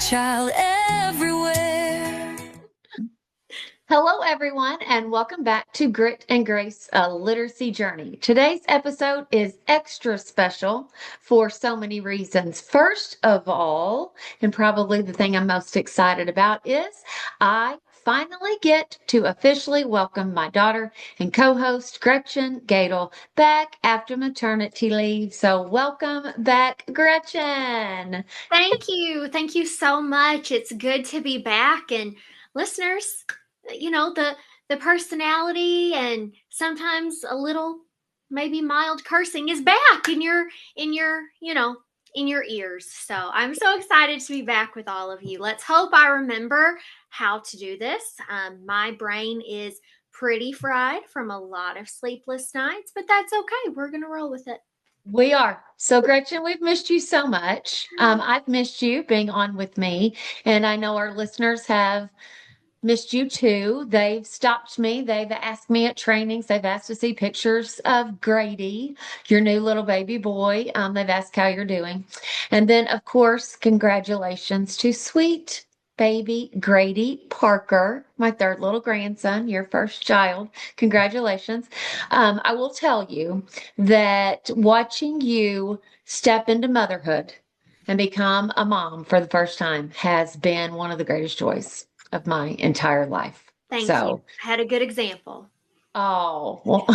child everywhere. Hello, everyone, and welcome back to Grit and Grace, a literacy journey. Today's episode is extra special for so many reasons. First of all, and probably the thing I'm most excited about, is I finally get to officially welcome my daughter and co-host Gretchen Goettl back after maternity leave. So welcome back, Gretchen. Thank you. Thank you so much. It's good to be back. And listeners, the personality and sometimes a little maybe mild cursing is back in your ears. So I'm so excited to be back with all of you. Let's hope I remember how to do this. My brain is pretty fried from a lot of sleepless nights, but that's okay. We're going to roll with it. We are. So, Gretchen, we've missed you so much. I've missed you being on with me, and I know our listeners have missed you too. They've stopped me. They've asked me at trainings. They've asked to see pictures of Grady, your new little baby boy. They've asked how you're doing. And then, of course, congratulations to sweet baby Grady Parker, my third little grandson, your first child. Congratulations. I will tell you that watching you step into motherhood and become a mom for the first time has been one of the greatest joys of my entire life. Thank you. I had a good example. Oh, well,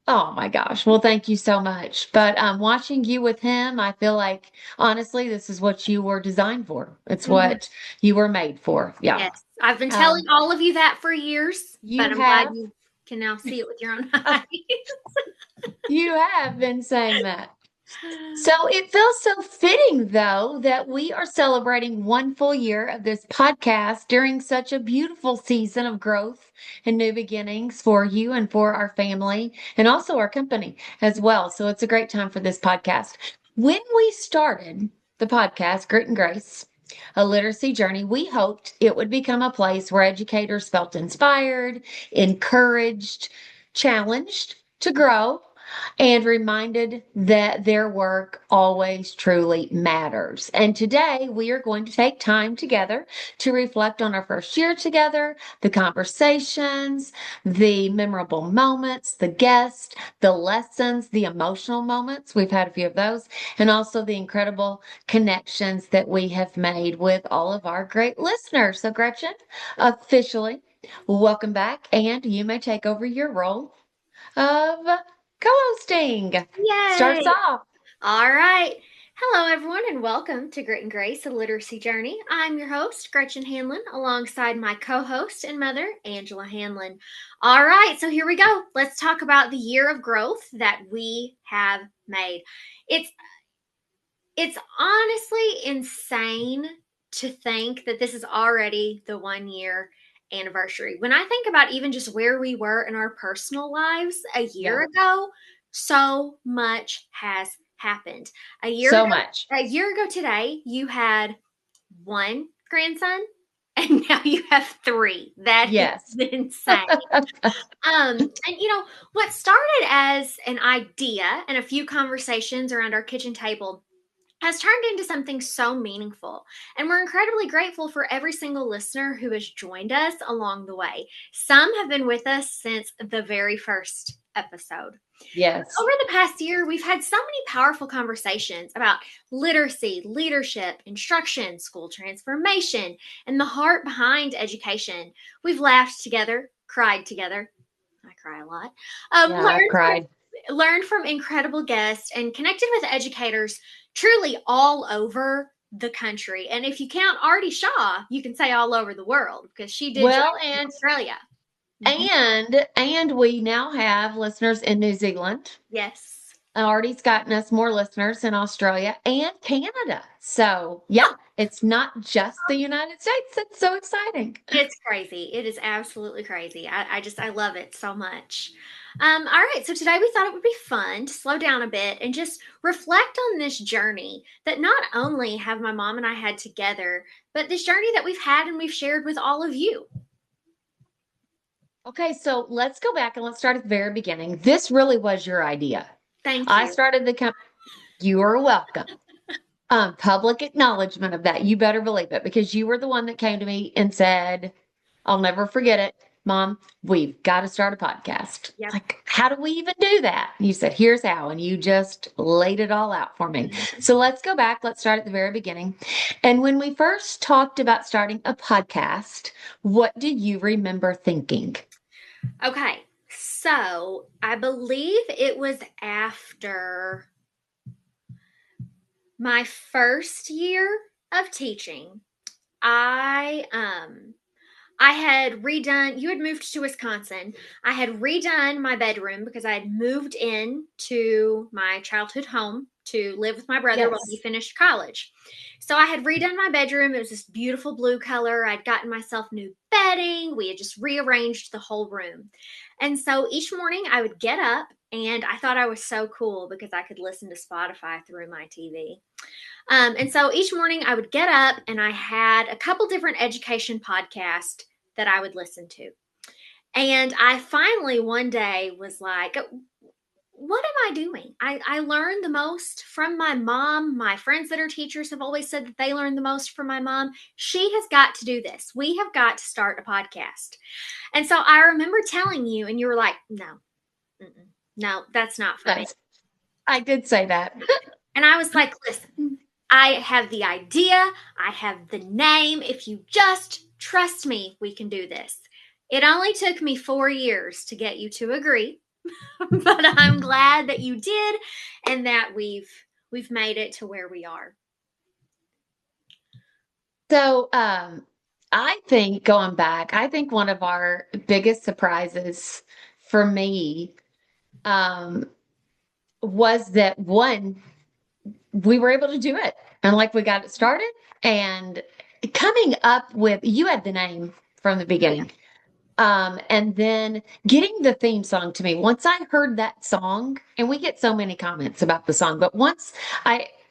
oh my gosh. Well, thank you so much. But watching you with him, I feel like honestly, this is what you were designed for. It's what you were made for. Yeah. Yes. I've been telling all of you that for years, but I'm glad have. you can now see it with your own eyes. You have been saying that. So it feels so fitting, though, that we are celebrating one full year of this podcast during such a beautiful season of growth and new beginnings for you and for our family and also our company as well. So it's a great time for this podcast. When we started the podcast, Grit and Grace, a literacy journey, we hoped it would become a place where educators felt inspired, encouraged, challenged to grow, and reminded that their work always truly matters. And today we are going to take time together to reflect on our first year together, the conversations, the memorable moments, the guests, the lessons, the emotional moments. We've had a few of those, and also the incredible connections that we have made with all of our great listeners. So, Gretchen, officially, welcome back, and you may take over your role of co-hosting. Yay! Starts off. All right. Hello, everyone, and welcome to Grit and Grace, a literacy journey. I'm your host, Gretchen Hanlin, alongside my co-host and mother, Angela Hanlin. All right, so here we go. Let's talk about the year of growth that we have made. It's honestly insane to think that this is already the 1 year anniversary. When I think about even just where we were in our personal lives a year ago, so much has happened. A year ago today, you had one grandson, and now you have three. That is insane. And what started as an idea and a few conversations around our kitchen table has turned into something so meaningful. And we're incredibly grateful for every single listener who has joined us along the way. Some have been with us since the very first episode. Yes. Over the past year, we've had so many powerful conversations about literacy, leadership, instruction, school transformation, and the heart behind education. We've laughed together, cried together. I cry a lot. I cried. Learned from incredible guests and connected with educators truly all over the country. And if you count Artie Shaw, you can say all over the world because she did in Australia. And we now have listeners in New Zealand. Yes. Artie's gotten us more listeners in Australia and Canada. So, it's not just the United States. It's so exciting. It's crazy. It is absolutely crazy. I love it so much. All right. So today we thought it would be fun to slow down a bit and just reflect on this journey that not only have my mom and I had together, but this journey that we've had and we've shared with all of you. Okay. So let's go back and let's start at the very beginning. This really was your idea. Thank you. I started the company. You are welcome. Public acknowledgement of that. You better believe it, because you were the one that came to me and said, I'll never forget it. Mom, we've got to start a podcast. Yep. Like, how do we even do that? You said, here's how. And you just laid it all out for me. So let's go back. Let's start at the very beginning. And when we first talked about starting a podcast, what do you remember thinking? Okay. So I believe it was after my first year of teaching. I had redone, you had moved to Wisconsin. I had redone my bedroom because I had moved in to my childhood home to live with my brother while he Yes. finished college. So I had redone my bedroom. It was this beautiful blue color. I'd gotten myself new bedding. We had just rearranged the whole room. And so each morning I would get up, and I thought I was so cool because I could listen to Spotify through my TV. And so each morning I would get up, and I had a couple different education podcasts that I would listen to. And I finally one day was like, what am I doing? I learned the most from my mom. My friends that are teachers have always said that they learn the most from my mom. She has got to do this. We have got to start a podcast. And so I remember telling you, and you were like, no, no, that's not for me. I did say that. And I was like, listen, I have the idea. I have the name. If you just trust me, we can do this. It only took me 4 years to get you to agree, but I'm glad that you did, and that we've made it to where we are. So, I think going back, I think one of our biggest surprises for me, was that one, we were able to do it, and like we got it started, and coming up with, you had the name from the beginning. And then getting the theme song to me. Once I heard that song, and we get so many comments about the song, but once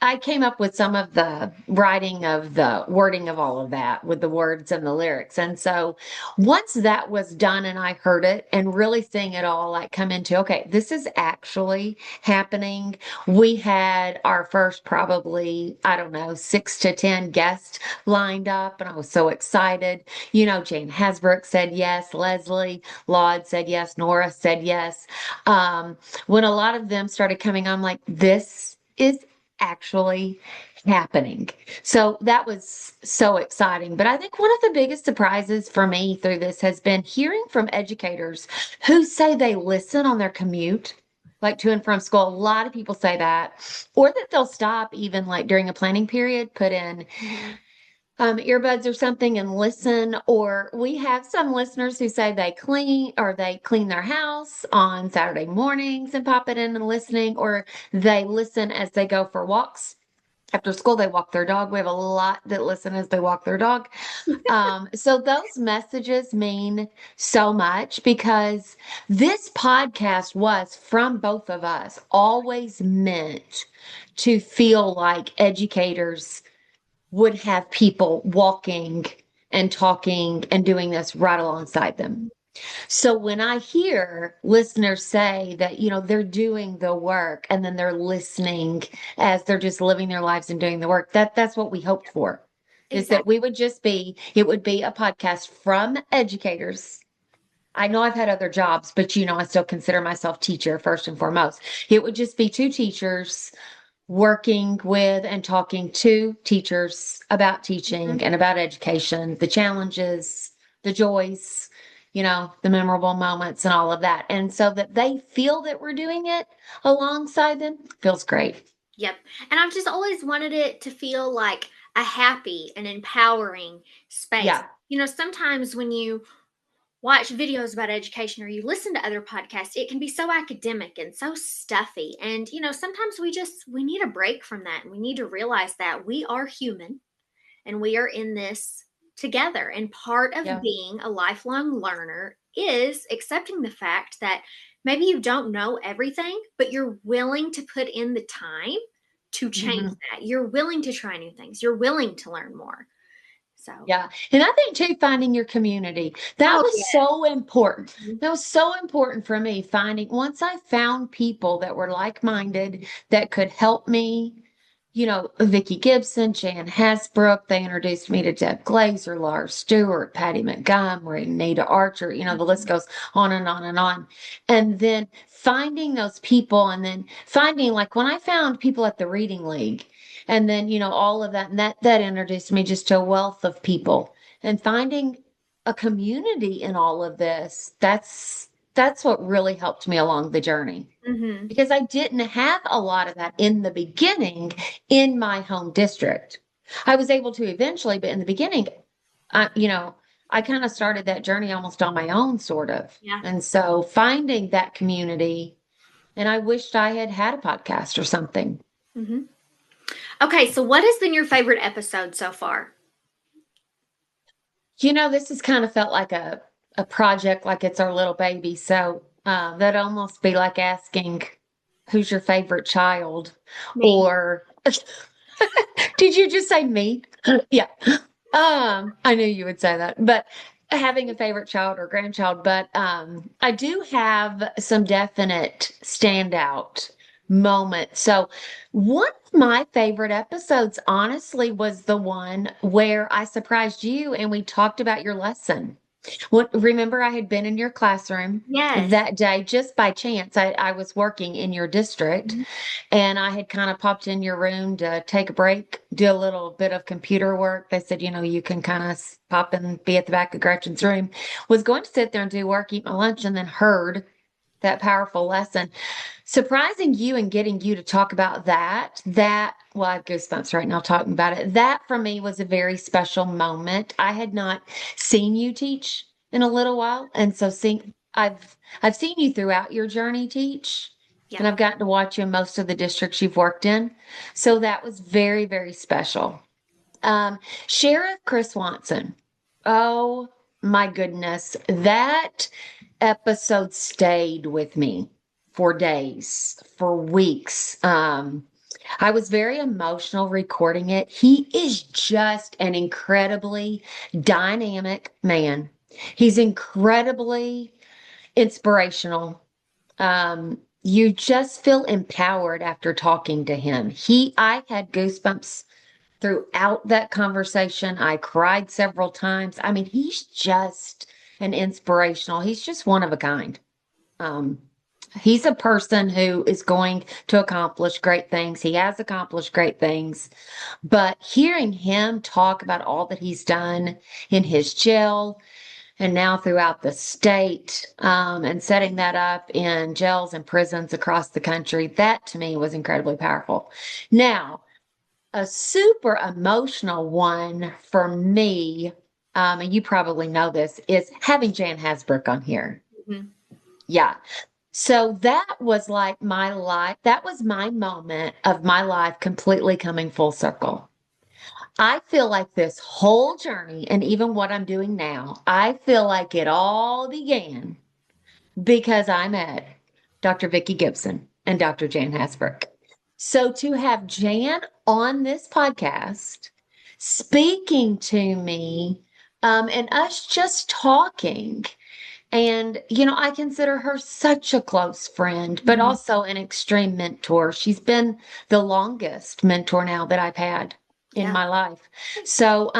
I came up with some of the writing of the wording of all of that with the words and the lyrics. And so once that was done and I heard it and really seeing it all like come into, okay, this is actually happening. We had our first probably, I don't know, 6 to 10 guests lined up, and I was so excited. Jane Hasbrook said yes, Leslie Laud said yes, Nora said yes. When a lot of them started coming, I'm like, this is actually happening. So that was so exciting. But I think one of the biggest surprises for me through this has been hearing from educators who say they listen on their commute, like to and from school. A lot of people say that, or that they'll stop even like during a planning period, put in earbuds or something and listen. Or we have some listeners who say they clean their house on Saturday mornings and pop it in and listening, or they listen as they go for walks. After school, they walk their dog. We have a lot that listen as they walk their dog. So those messages mean so much, because this podcast was, from both of us, always meant to feel like educators would have people walking and talking and doing this right alongside them. So when I hear listeners say that, they're doing the work and then they're listening as they're just living their lives and doing the work, that's what we hoped for. Is that Exactly. it would be a podcast from educators. I know I've had other jobs, but I still consider myself teacher first and foremost. It would just be two teachers working with and talking to teachers about teaching and about education, the challenges, the joys, the memorable moments and all of that. And so that they feel that we're doing it alongside them feels great. Yep. And I've just always wanted it to feel like a happy and empowering space. Yeah. Sometimes when you watch videos about education or you listen to other podcasts, it can be so academic and so stuffy. And, sometimes we need a break from that. And we need to realize that we are human and we are in this together. And part of being a lifelong learner is accepting the fact that maybe you don't know everything, but you're willing to put in the time to change that. You're willing to try new things. You're willing to learn more. So, yeah. And I think too, finding your community, that was so important. That was so important for me, once I found people that were like-minded, that could help me Vicki Gibson, Jan Hasbrook. They introduced me to Deb Glazer, Laura Stewart, Patty Montgomery, Nita Archer. The list goes on and on and on. And then finding those people, and then finding, like, when I found people at the Reading League, and then, all of that, and that introduced me just to a wealth of people. And finding a community in all of this, that's what really helped me along the journey, Mm-hmm. because I didn't have a lot of that in the beginning in my home district. I was able to eventually, but in the beginning, I kind of started that journey almost on my own, sort of. Yeah. And so finding that community, and I wished I had had a podcast or something. Mm-hmm. Okay, so what has been your favorite episode so far? This has kind of felt like a project, like it's our little baby. So that'd almost be like asking, who's your favorite child? Me. Or did you just say me? Yeah. I knew you would say that, but having a favorite child or grandchild, but I do have some definite standout moments. So one of my favorite episodes, honestly, was the one where I surprised you and we talked about your lesson. Remember, I had been in your classroom Yes. that day just by chance. I was working in your district, Mhm. and I had kind of popped in your room to take a break, do a little bit of computer work. They said, you can kind of pop and be at the back of Gretchen's room. Was going to sit there and do work, eat my lunch, and then heard that powerful lesson. Surprising you and getting you to talk about well, I have goosebumps right now talking about it. That for me was a very special moment. I had not seen you teach in a little while. And so I've seen you throughout your journey teach. Yeah. And I've gotten to watch you in most of the districts you've worked in. So that was very, very special. Sheriff Chris Watson. Oh my goodness. That episode stayed with me for days, for weeks. I was very emotional recording it. He is just an incredibly dynamic man. He's incredibly inspirational. You just feel empowered after talking to him. I had goosebumps throughout that conversation. I cried several times. I mean, he's just he's just one of a kind. Um, he's a person who is going to accomplish great things. He has accomplished great things, but hearing him talk about all that he's done in his jail and now throughout the state, and setting that up in jails and prisons across the country, that to me was incredibly powerful. Now, a super emotional one for me, and you probably know this, is having Jan Hasbrook on here. Mhm. Yeah. So that was like my life. That was my moment of my life completely coming full circle. I feel like this whole journey, and even what I'm doing now, I feel like it all began because I met Dr. Vicki Gibson and Dr. Jan Hasbrook. So to have Jan on this podcast speaking to me, and us just talking, and, I consider her such a close friend, but Mhm. also an extreme mentor. She's been the longest mentor now that I've had in Yeah. my life. So,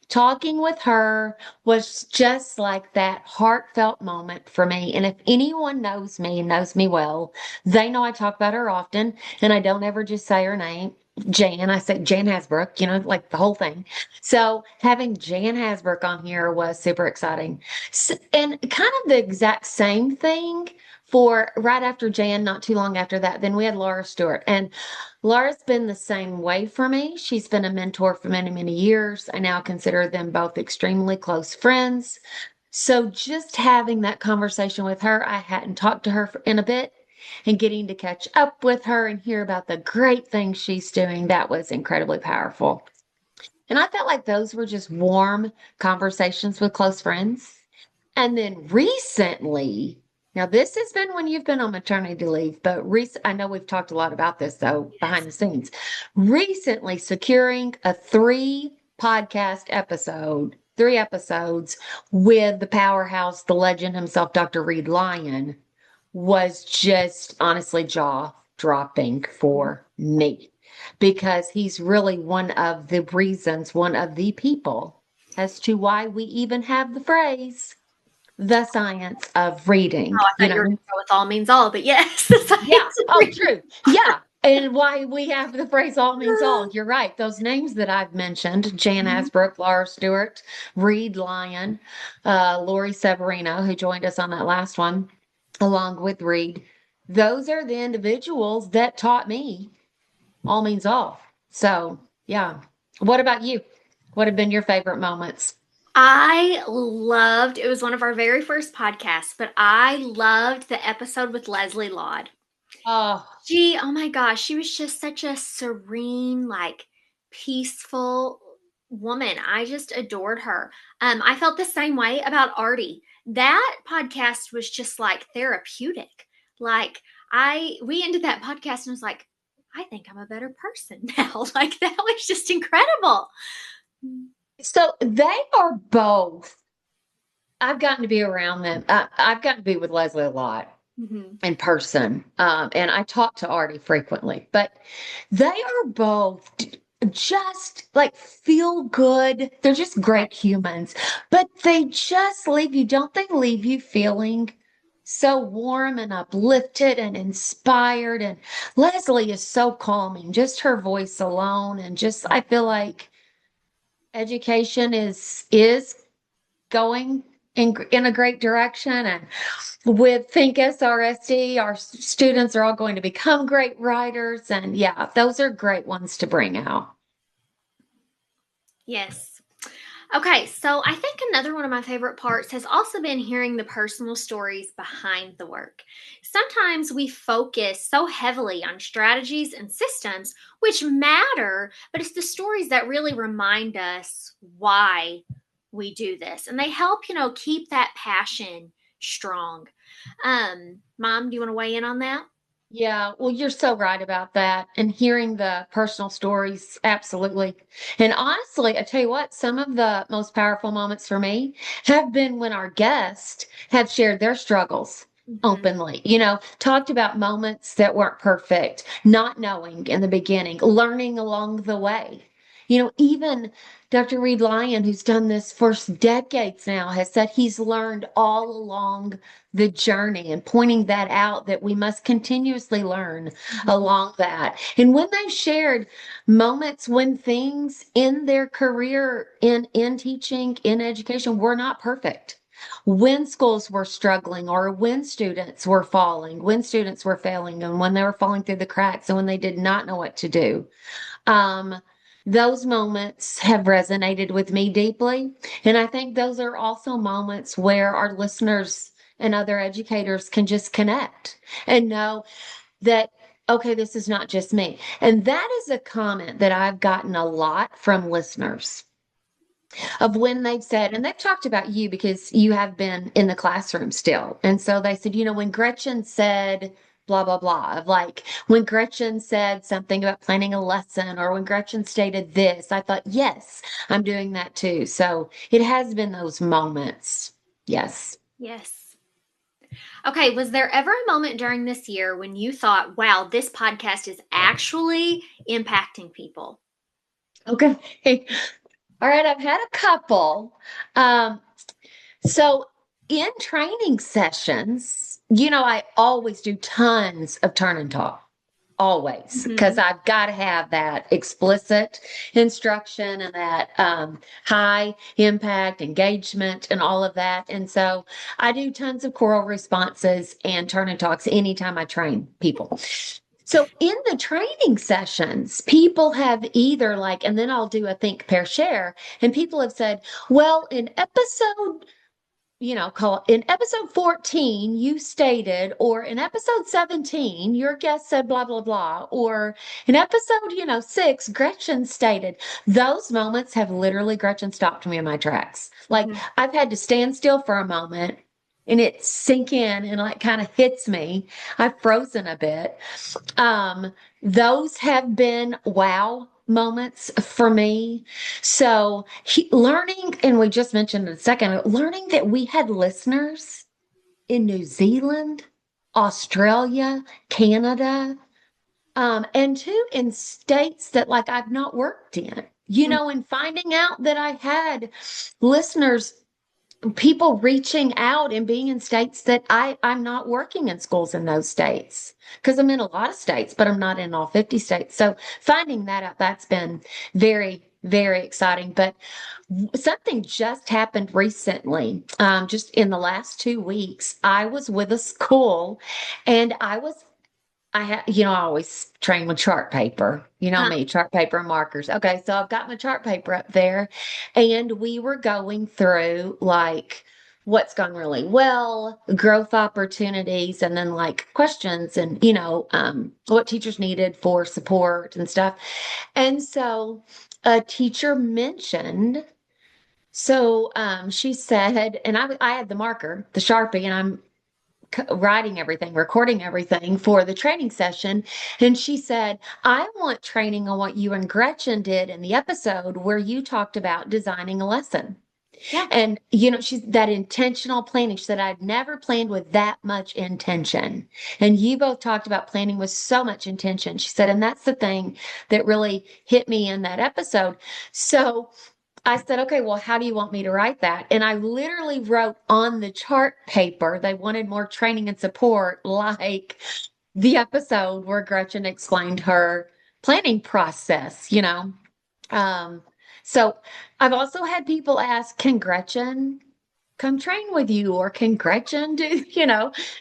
talking with her was just like that heartfelt moment for me. And if anyone knows me and knows me well, they know I talk about her often, and I don't ever just say her name. Jan, I said Jan Hasbrook, like the whole thing. So having Jan Hasbrook on here was super exciting. And kind of the exact same thing for right after Jan, not too long after that, then we had Laura Stewart. And Laura's been the same way for me. She's been a mentor for many, many years. I now consider them both extremely close friends. So just having that conversation with her, I hadn't talked to her in a bit, and getting to catch up with her and hear about the great things she's doing, that was incredibly powerful. And I felt like those were just warm conversations with close friends. And then recently, now this has been when you've been on maternity leave, but I know we've talked a lot about this though, behind the scenes. Recently securing a three episodes with the powerhouse, the legend himself, Dr. Reed Lyon, was just honestly jaw dropping for me. because he's really one of the reasons, one of the people as to why we even have the phrase, the science of reading, Oh, I you thought you were know? going to go with all means all, but yes, the Yeah. science of Oh, reading. true. Yeah. And why we have the phrase all means all. You're right. Those names that I've mentioned, Jan Mhm. Asbrook, Laura Stewart, Reed Lyon, Lori Severino, who joined us on that last one, along with Reed. Those are the individuals that taught me all means all. So, yeah. What about you? What have been your favorite moments? I loved, it was one of our very first podcasts, but I loved the episode with Leslie Laud. Oh, Oh my gosh, she was just such a serene, like peaceful woman. I just adored her. I felt the same way about Artie. That podcast was just like therapeutic. Like we ended that podcast and was like, I think I'm a better person now. Like that was just incredible. so they are both. I've gotten to be around them. I've gotten to be with Leslie a lot Mhm. in person. And I talk to Artie frequently, but they are both just like feel good. They're just great humans, but they just leave you, don't they leave you feeling so warm and uplifted and inspired? And Leslie is so calming, just her voice alone. And just, I feel like education is going in a great direction. And with Think SRSD, our students are all going to become great writers. And yeah, those are great ones to bring out. Yes. Okay, so I think another one of my favorite parts has also been hearing the personal stories behind the work. Sometimes we focus so heavily on strategies and systems, which matter, but it's the stories that really remind us why we do this. And they help, keep that passion strong. Mom, do you want to weigh in on that? Yeah, well, you're so right about that. And hearing the personal stories, absolutely. And honestly, I tell you what, some of the most powerful moments for me have been when our guests have shared their struggles Mhm. openly, talked about moments that weren't perfect, not knowing in the beginning, learning along the way. Even Dr. Reed Lyon, who's done this for decades now, has said he's learned all along the journey and pointing that out that we must continuously learn along that. And when they've shared moments when things in their career in teaching, in education, were not perfect, when schools were struggling or when students were falling, when students were failing and when they were falling through the cracks and when they did not know what to do. Um, those moments have resonated with me deeply. And I think those are also moments where our listeners and other educators can just connect and know that, okay, this is not just me. And that is a comment that I've gotten a lot from listeners of when they've said, and they've talked about you because you have been in the classroom still. And so they said, when Gretchen said, blah, blah, blah, of like when Gretchen said something about planning a lesson or when Gretchen stated this, I thought, yes, I'm doing that too. So it has been those moments. Yes. Yes. Okay, was there ever a moment during this year when you thought, wow, this podcast is actually impacting people? Okay. All right. I've had a couple. Um, so in training sessions, I always do tons of turn and talk. Always, because Mhm. I've got to have that explicit instruction and that high impact engagement and all of that. And so I do tons of choral responses and turn and talks anytime I train people. So in the training sessions, people have either like, and then I'll do a think, pair, share, and people have said, well, in episode call in episode 14, you stated, or in episode 17, your guest said blah, blah, blah, or in episode, 6, Gretchen stated. Those moments have literally, Gretchen stopped me in my tracks. Like Mhm. I've had to stand still for a moment and it sink in and like kind of hits me. I've frozen a bit. Um, those have been wow moments for me. So learning, and we just mentioned in a second, learning that we had listeners in New Zealand, Australia, Canada, And two, in states that like I've not worked in, and finding out that I had listeners, people reaching out and being in states that I'm not working in schools in those states because I'm in a lot of states, but I'm not in all 50 states. So finding that out, that's been very, very exciting. But something just happened recently, just in the last 2 weeks. I was with a school and I always train with chart paper. You know Huh. me, chart paper and markers. Okay, so I've got my chart paper up there, and we were going through like what's gone really well, growth opportunities, and then like questions and, what teachers needed for support and stuff. And so a teacher mentioned, she said, and I had the marker, the Sharpie, and I'm writing everything, recording everything for the training session. And she said, I want training on what you and Gretchen did in the episode where you talked about designing a lesson. Yeah. And, she's that intentional planning. She said, I'd never planned with that much intention. And you both talked about planning with so much intention. She said, and that's the thing that really hit me in that episode. So I said, okay, well, how do you want me to write that? And I literally wrote on the chart paper, they wanted more training and support, like the episode where Gretchen explained her planning process. Um, so I've also had people ask, can Gretchen come train with you? Or can Gretchen do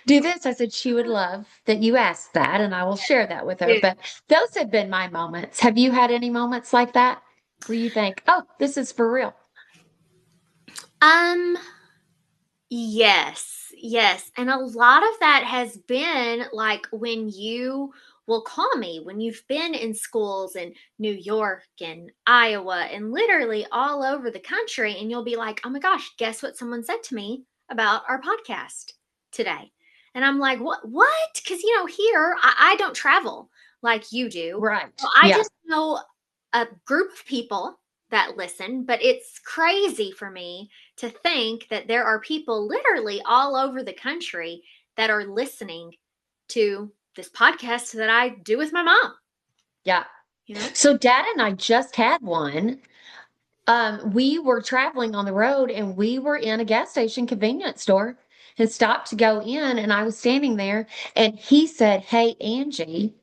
this? I said, she would love that you asked that, and I will share that with her. Yeah. But those have been my moments. Have you had any moments like that where you think, oh, this is for real? Um, yes. And a lot of that has been like when you will call me when you've been in schools in New York and Iowa and literally all over the country. And you'll be like, oh my gosh, guess what someone said to me about our podcast today? And I'm like, what? Because, here I don't travel like you do. Right. So I Yeah. just know a group of people that listen, but it's crazy for me to think that there are people literally all over the country that are listening to this podcast that I do with my mom. Yeah. You know? So Dad and I just had one. We were traveling on the road and we were in a gas station convenience store and stopped to go in. And I was standing there and he said, hey, Angie.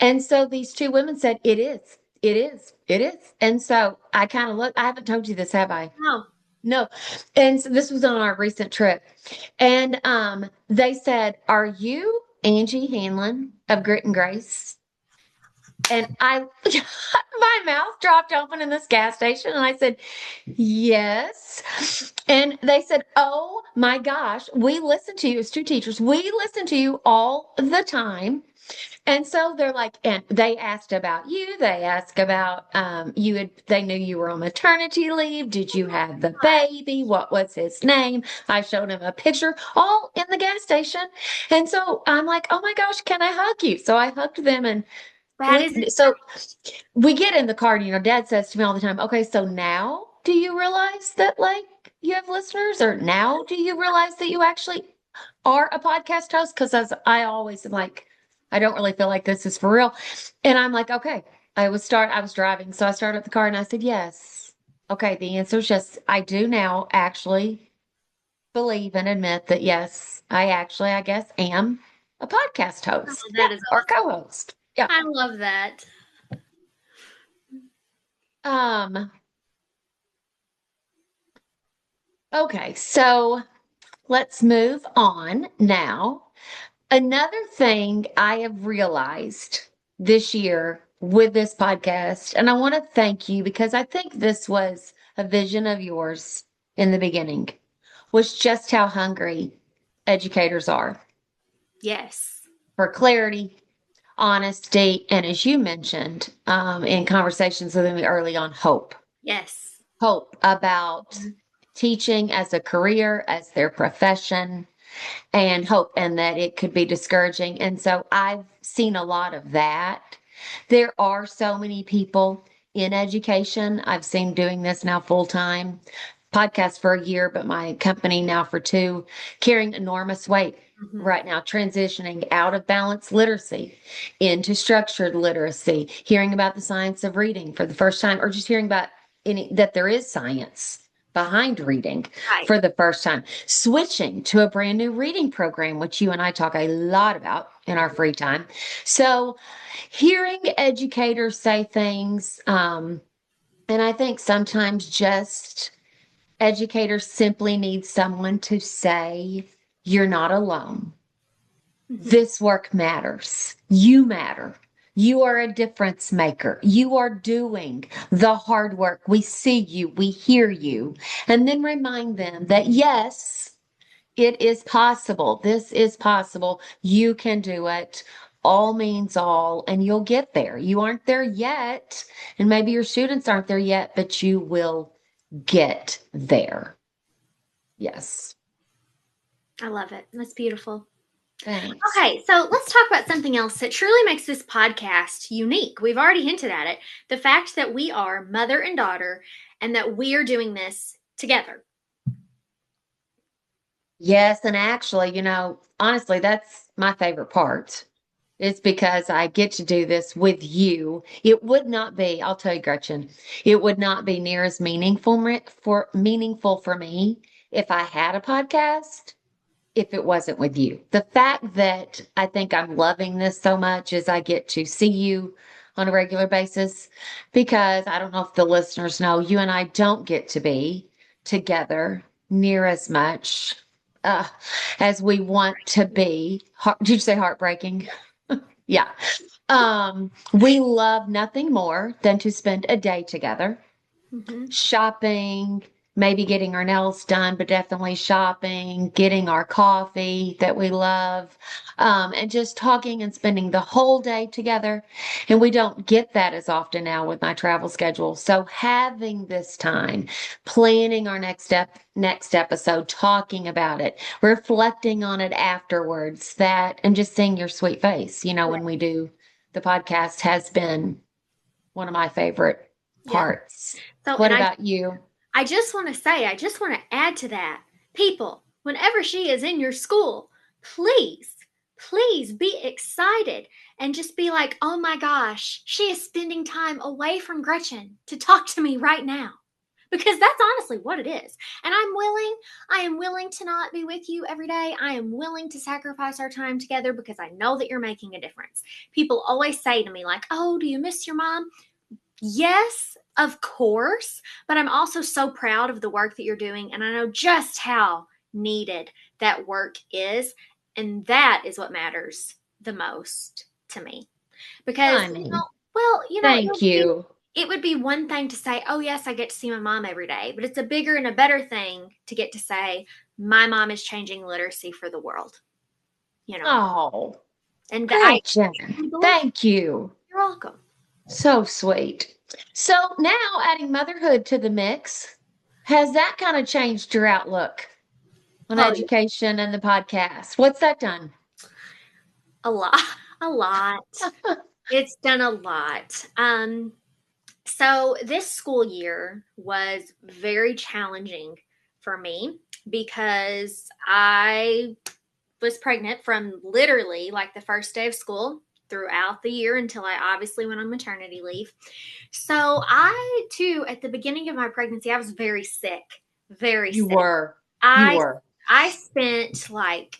And so these two women said, it is, it is, it is. And so I kind of looked, I haven't told you this, have I? No. No. And so this was on our recent trip. And they said, are you Angie Hanlin of Grit and Grace? And my mouth dropped open in this gas station. And I said, yes. And they said, oh my gosh, we listen to you as two teachers. We listen to you all the time. And so they're like, and they asked about you. They asked about they knew you were on maternity leave. Did you have the baby? What was his name? I showed him a picture, all in the gas station. And so I'm like, oh my gosh, can I hug you? So I hugged them and That is so we get in the car and, Dad says to me all the time, okay, so now do you realize that like you have listeners, or now do you realize that you actually are a podcast host? Because as I always am like, I don't really feel like this is for real. And I'm like, okay, I was driving. So I started up the car and I said, yes. Okay. The answer is yes. I do now actually believe and admit that, yes, I guess, am a podcast host. that is or awesome. co-host. Yeah. I love that. Okay, so let's move on now. Another thing I have realized this year with this podcast, and I want to thank you because I think this was a vision of yours in the beginning, was just how hungry educators are Yes. for clarity, honesty, and as you mentioned in conversations with me early on, hope. Yes. Hope about teaching as a career, as their profession, and hope, and that it could be discouraging. And so I've seen a lot of that. There are so many people in education I've seen doing this now full time, podcast for a year, but my company now for 2, carrying enormous weight Mhm. right now, transitioning out of balanced literacy into structured literacy, hearing about the science of reading for the first time, or just hearing about that there is science behind reading Right. for the first time, switching to a brand new reading program, which you and I talk a lot about in our free time. So hearing educators say things, and I think sometimes just educators simply need someone to say, you're not alone. Mhm. This work matters. You matter. You are a difference maker. You are doing the hard work. We see you. We hear you. And then remind them that, yes, it is possible. This is possible. You can do it. All means all, and you'll get there. You aren't there yet, and maybe your students aren't there yet, but you will get there. Yes. I love it. That's beautiful. Thanks. Okay, so let's talk about something else that truly makes this podcast unique. We've already hinted at it. The fact that we are mother and daughter and that we are doing this together. Yes, and actually, honestly, that's my favorite part. It's because I get to do this with you. It would not be, I'll tell you, Gretchen, it would not be near as meaningful for me if I had a podcast, if it wasn't with you. The fact that I think I'm loving this so much is I get to see you on a regular basis, because I don't know if the listeners know, you and I don't get to be together near as much uh, as we want to be. Did you say heartbreaking? Yeah. We love nothing more than to spend a day together, Mhm. shopping, maybe getting our nails done, but definitely shopping, getting our coffee that we love, and just talking and spending the whole day together. And we don't get that as often now with my travel schedule. So having this time, planning our next episode, talking about it, reflecting on it afterwards, and just seeing your sweet face, when we do the podcast has been one of my favorite Yeah. parts. So, What and about you? I just want to say, I just want to add to that. People, whenever she is in your school, please, please be excited and just be like, oh my gosh, she is spending time away from Gretchen to talk to me right now. Because that's honestly what it is. And I am willing to not be with you every day. I am willing to sacrifice our time together because I know that you're making a difference. People always say to me, like, oh, do you miss your mom? Yes, of course, but I'm also so proud of the work that you're doing, and I know just how needed that work is, and that is what matters the most to me. Because, I mean, it thank would be you. it would be one thing to say, "Oh yes, I get to see my mom every day," but it's a bigger and a better thing to get to say, "My mom is changing literacy for the world." You know, Oh, and I Gretchen, believe thank you. you're welcome. So sweet. So now adding motherhood to the mix, has that kind of changed your outlook on Oh, education and the podcast? What's that done? a lot, a lot. It's done a lot. So this school year was very challenging for me because I was pregnant from literally like the first day of school throughout the year until I obviously went on maternity leave. So I too, at the beginning of my pregnancy, I was very sick, very You sick. were. You I were. I spent like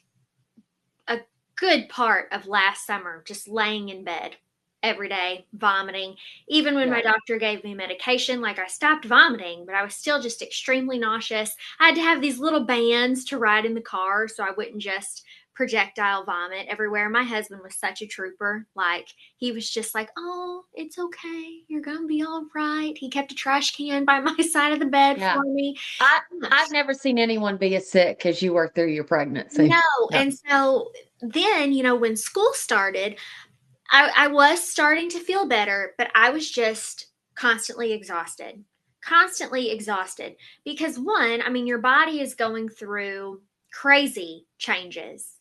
a good part of last summer just laying in bed every day, vomiting. Even when Yeah. my doctor gave me medication, like I stopped vomiting, but I was still just extremely nauseous. I had to have these little bands to ride in the car so I wouldn't just projectile vomit everywhere. My husband was such a trooper. Like, he was just like, oh, it's okay. You're going to be all right. He kept a trash can by my side of the bed Yeah. for me. I've never seen anyone be as sick as you were through your pregnancy. No. Yeah. And so then, when school started, I was starting to feel better, but I was just constantly exhausted. Constantly exhausted. Because one, I mean, your body is going through crazy changes.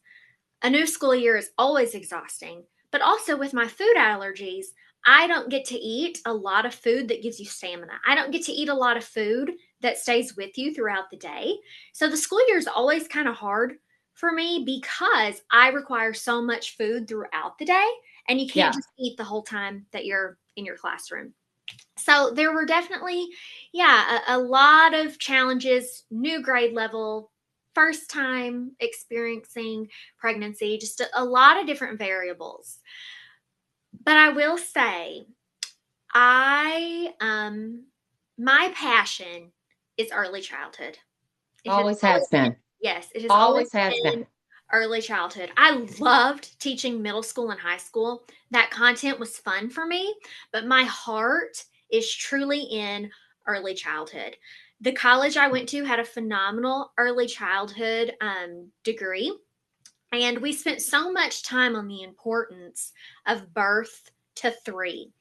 A new school year is always exhausting. But also with my food allergies, I don't get to eat a lot of food that gives you stamina. I don't get to eat a lot of food that stays with you throughout the day. So the school year is always kind of hard for me because I require so much food throughout the day, and you can't Yeah. just eat the whole time that you're in your classroom. So there were definitely, a lot of challenges, new grade level, first time experiencing pregnancy, just a lot of different variables. But I will say, my passion is early childhood. It has Always always has been, been. yes, it has always Always has been. been early childhood. I loved teaching middle school and high school. That content was fun for me, but my heart is truly in early childhood. The college I went to had a phenomenal early childhood degree, and we spent so much time on the importance of birth to 3.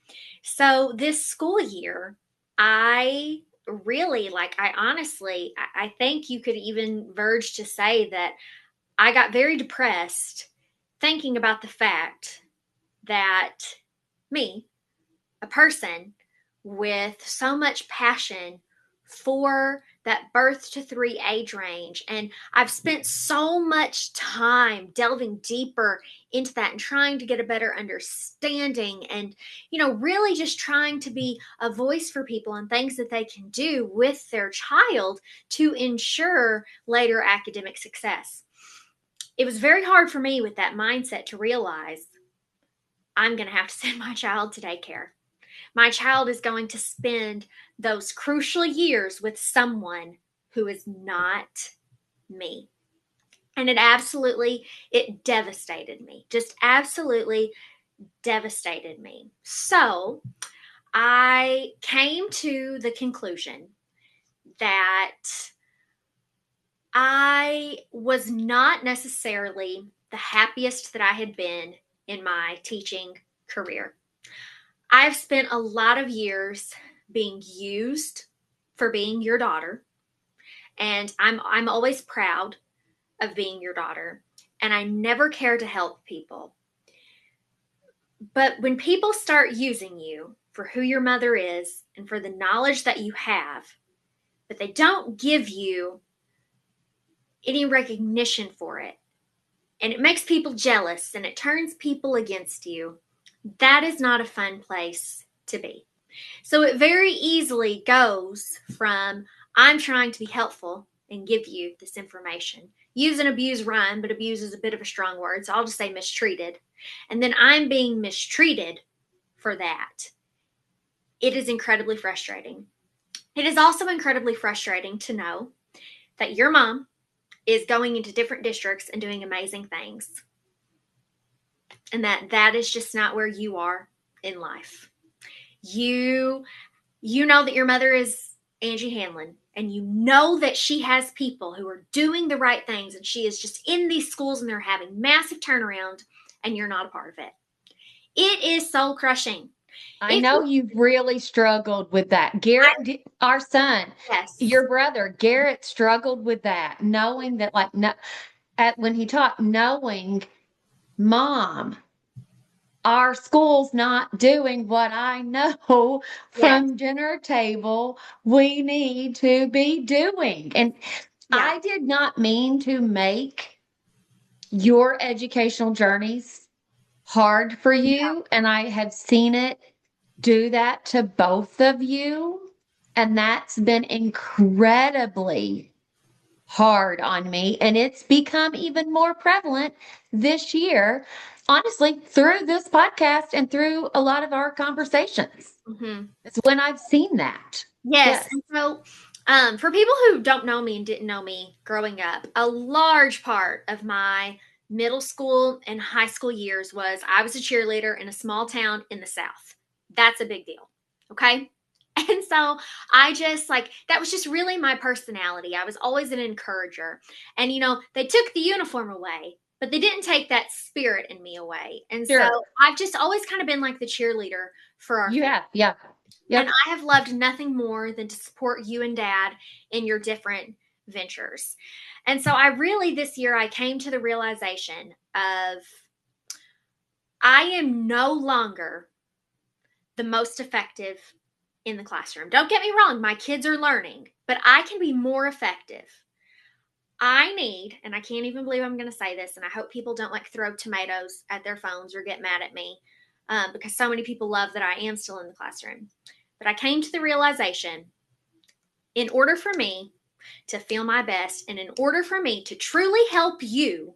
So this school year, I really, like, I honestly, I think you could even verge to say that I got very depressed thinking about the fact that me, a person with so much passion for that birth to 3 age range. And I've spent so much time delving deeper into that and trying to get a better understanding and, really just trying to be a voice for people and things that they can do with their child to ensure later academic success. It was very hard for me with that mindset to realize I'm going to have to send my child to daycare. My child is going to spend those crucial years with someone who is not me. And it devastated me. Just absolutely devastated me. So I came to the conclusion that I was not necessarily the happiest that I had been in my teaching career. I've spent a lot of years being used for being your daughter, and I'm always proud of being your daughter, and I never care to help people. But when people start using you for who your mother is and for the knowledge that you have, but they don't give you any recognition for it, and it makes people jealous and it turns people against you, that is not a fun place to be. So it very easily goes from I'm trying to be helpful and give you this information. Use and abuse rhyme, but abuse is a bit of a strong word, so I'll just say mistreated. And then I'm being mistreated for that. It is incredibly frustrating. It is also incredibly frustrating to know that your mom is going into different districts and doing amazing things. And that is just not where you are in life. You know that your mother is Angie Hanlin, and you know that she has people who are doing the right things, and she is just in these schools and they're having massive turnaround, and you're not a part of it. It is soul crushing. I know you've really struggled with that. Garrett, our son, Yes. your brother, Garrett struggled with that, knowing that, like, no, when he taught, knowing, Mom, our school's not doing what I know Yes. from dinner table we need to be doing. And Yeah. I did not mean to make your educational journeys hard for you. And I have seen it do that to both of you. And that's been incredibly hard on me. And it's become even more prevalent this year, honestly, through this podcast and through a lot of our conversations. Mm-hmm. It's when I've seen that. Yes. And so, for people who don't know me and didn't know me growing up, a large part of my middle school and high school years was I was a cheerleader in a small town in the South. That's a big deal. Okay. And so I just that was just really my personality. I was always an encourager. And, they took the uniform away, but they didn't take that spirit in me away. And Sure. so I've just always kind of been like the cheerleader for our You family. have, yeah. Yep. And I have loved nothing more than to support you and Dad in your different ventures. And so this year, I came to the realization of I am no longer the most effective in the classroom. Don't get me wrong, my kids are learning, but I can be more effective. I need, and I can't even believe I'm going to say this, and I hope people don't like throw tomatoes at their phones or get mad at me because so many people love that I am still in the classroom. But I came to the realization, in order for me to feel my best and in order for me to truly help you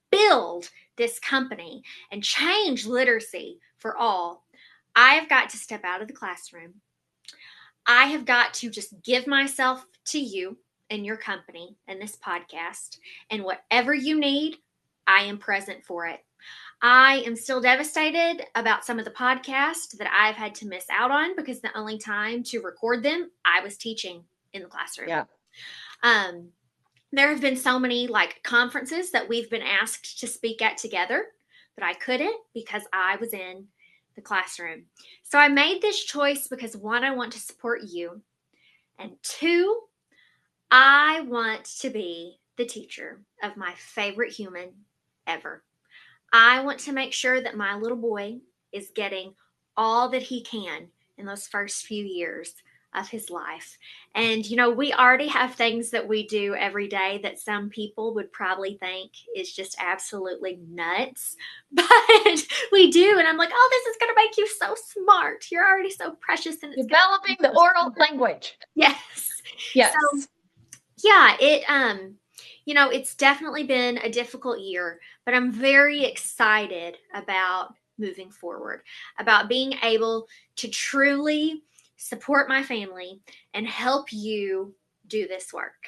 build this company and change literacy for all, I have got to step out of the classroom. I have got to just give myself to you and your company and this podcast. And whatever you need, I am present for it. I am still devastated about some of the podcasts that I've had to miss out on because the only time to record them, I was teaching in the classroom. Yeah. There have been so many like conferences that we've been asked to speak at together that I couldn't because I was in the classroom. So I made this choice because one, I want to support you. And two, I want to be the teacher of my favorite human ever. I want to make sure that my little boy is getting all that he can in those first few years of his life. And, you know, we already have things that we do every day that some people would probably think is just absolutely nuts, but we do. And I'm like, oh, this is going to make you so smart. You're already so precious. And it's Developing the oral language. Yes. Yes. So, yeah, you know, it's definitely been a difficult year, but I'm very excited about moving forward, about being able to truly support my family and help you do this work.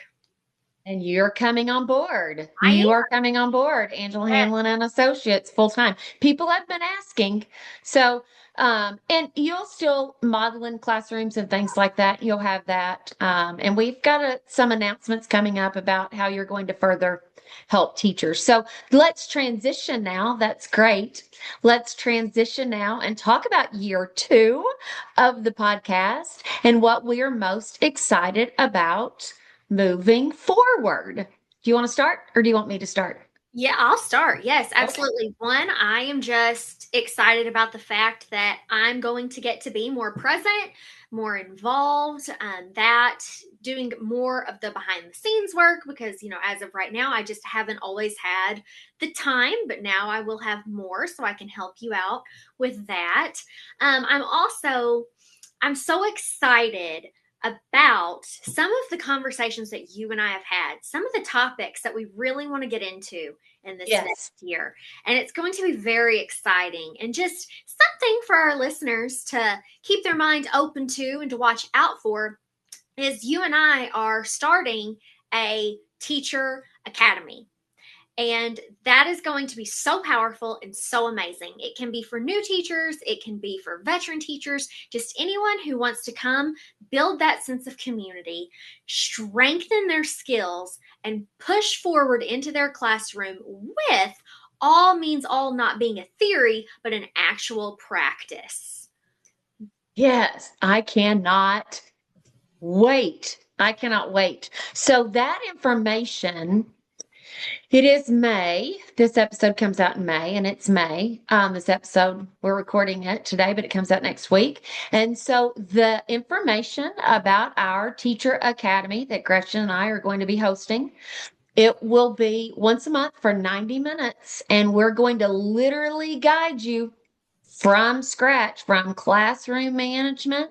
And you're coming on board. I You am. are coming on board, Angela Yes. Hanlin and Associates full time. People have been asking. So, and you'll still model in classrooms and things like that. You'll have that. And we've got some announcements coming up about how you're going to further help teachers. So let's transition now. That's great. Let's transition now and talk about year 2 of the podcast and what we are most excited about moving forward. Do you want to start or do you want me to start? Yeah, I'll start. Yes, absolutely. One, I am just excited about the fact that I'm going to get to be more present, more involved, that doing more of the behind the scenes work because, you know, as of right now, I just haven't always had the time, but now I will have more so I can help you out with that. I'm so excited about some of the conversations that you and I have had, some of the topics that we really want to get into in this next year. And it's going to be very exciting and just something for our listeners to keep their mind open to and to watch out for is you and I are starting a teacher academy. And that is going to be so powerful and so amazing. It can be for new teachers, it can be for veteran teachers, just anyone who wants to come build that sense of community, strengthen their skills, and push forward into their classroom with all means all not being a theory, but an actual practice. Yes, I cannot wait. I cannot wait. So that information, it is May. This episode comes out in May, and it's May. This episode, we're recording it today, but it comes out next week. And so the information about our teacher academy that Gretchen and I are going to be hosting, it will be once a month for 90 minutes, and we're going to literally guide you from scratch, from classroom management,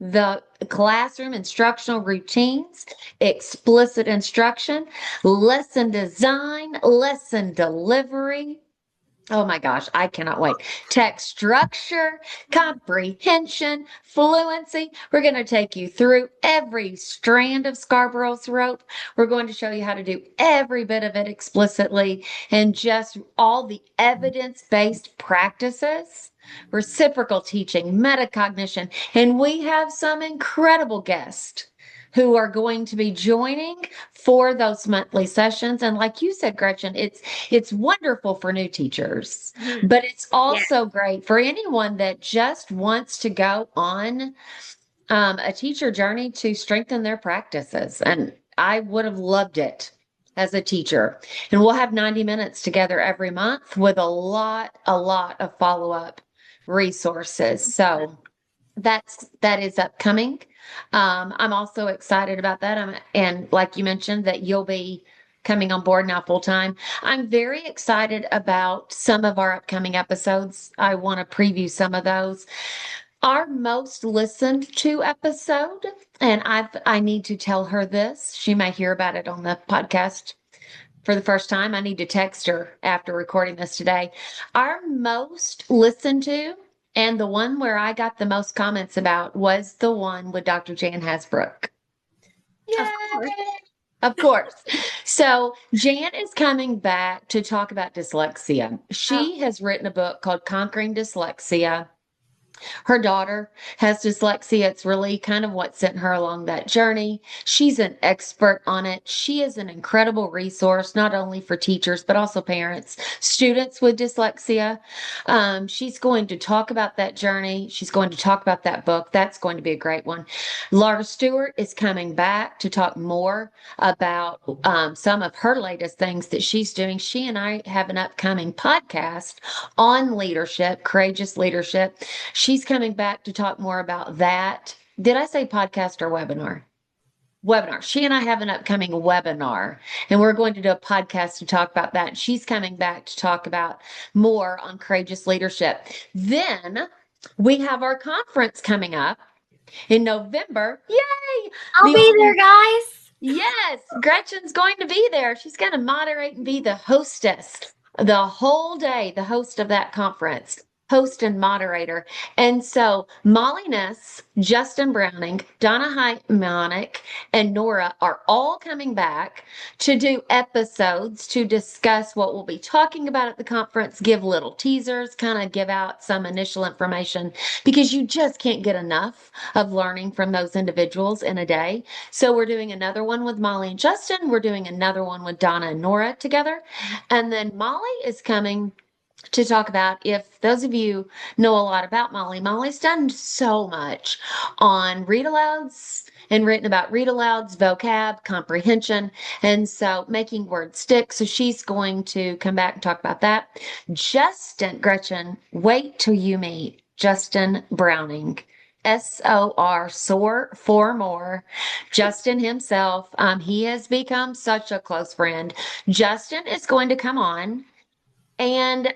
the classroom instructional routines, explicit instruction, lesson design, lesson delivery. Oh my gosh, I cannot wait. Text structure, comprehension, fluency. We're going to take you through every strand of Scarborough's rope. We're going to show you how to do every bit of it explicitly and just all the evidence-based practices, reciprocal teaching, metacognition, and we have some incredible guests who are going to be joining for those monthly sessions. And like you said, Gretchen, it's wonderful for new teachers, but it's also great for anyone that just wants to go on a teacher journey to strengthen their practices. And I would have loved it as a teacher. And we'll have 90 minutes together every month with a lot of follow-up resources. So that is upcoming. I'm also excited about that. And like you mentioned, that you'll be coming on board now full time. I'm very excited about some of our upcoming episodes. I want to preview some of those. Our most listened to episode, and I need to tell her this. She may hear about it on the podcast for the first time. I need to text her after recording this today. Our most listened to, and the one where I got the most comments about, was the one with Dr. Jan Hasbrook. Of course. Of course. So Jan is coming back to talk about dyslexia. She has written a book called Conquering Dyslexia. Her daughter has dyslexia. It's really kind of what sent her along that journey. She's an expert on it. She is an incredible resource, not only for teachers, but also parents, students with dyslexia. She's going to talk about that journey. She's going to talk about that book. That's going to be a great one. Laura Stewart is coming back to talk more about some of her latest things that she's doing. She and I have an upcoming podcast on leadership, courageous leadership. She's coming back to talk more about that. Did I say podcast or webinar? Webinar. She and I have an upcoming webinar, and we're going to do a podcast to talk about that. She's coming back to talk about more on courageous leadership. Then we have our conference coming up in November. Yay! I'll be there, guys. Yes, Gretchen's going to be there. She's going to moderate and be the hostess the whole day, the host of that conference. Host and moderator. And so Molly Ness, Justin Browning, Donna Heitmonick, and Nora are all coming back to do episodes to discuss what we'll be talking about at the conference, give little teasers, kind of give out some initial information, because you just can't get enough of learning from those individuals in a day. So we're doing another one with Molly and Justin. We're doing another one with Donna and Nora together. And then Molly is coming to talk about, if those of you know a lot about Molly, Molly's done so much on read alouds and written about read alouds, vocab, comprehension, and so making words stick. So she's going to come back and talk about that. Gretchen, wait till you meet Justin Browning. SOR, for more. Justin himself, he has become such a close friend. Justin is going to come on, and